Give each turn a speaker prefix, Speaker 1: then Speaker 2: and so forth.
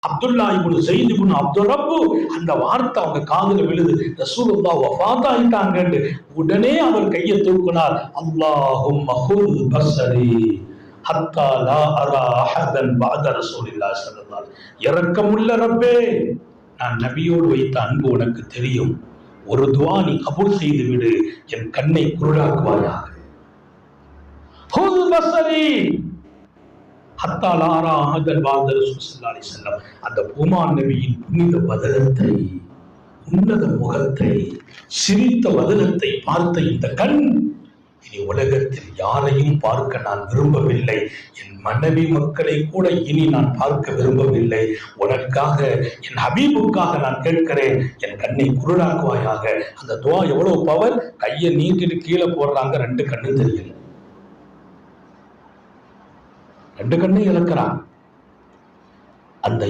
Speaker 1: அப்துல்லா இப்னு Zaid இப்னு அப்துர் ரப்பு அந்த வார்த்தை அவங்க காதுல விழுது. ரசூலுல்லாஹ் வஃபாத் ஆயிட்டாங்கன்னு உடனே அவர் கையை தூக்கினார். அல்லாஹும்ம ஹுல் பஸரி ஹத்தா லா அரா அஹதன் பஅத ரசூலில்லாஹி ஸல்லல்லாஹு அலைஹி வஸல்லம். இரக்கமுள்ள ரப்பே, நான் நபியோடு வைத்த அன்பு உனக்கு தெரியும். ஒரு துஆ நீ கபூல் செய்து விடு, என் கண்ணை குருடாக்குவாயாக. ஹுல் பஸரி ஹத்தா லா அரா அஹதன் பஅத ரசூலில்லாஹி ஸல்லல்லாஹு அலைஹி வஸல்லம். அந்த பூமான் நபியின் புனித வதனத்தை, உன்னத முகத்தை, சிரித்த வதனத்தை பார்த்த இந்த கண் இனி உலகத்தில் யாரையும் பார்க்க நான் விரும்பவில்லை. என் மனைவி மக்களை கூட இனி நான் பார்க்க விரும்பவில்லை. உனக்காக, என் ஹபீபுக்காக நான் கேட்கிறேன், என் கண்ணை குருடாக்குவாயாக. அந்த துஆ எவ்வளவு பவர்! கையை நீட்டிட்டு கீழே போடுறாங்க, ரெண்டு கண்ணு தெரியல, ரெண்டு கண்ணை இழக்கிறான். அந்த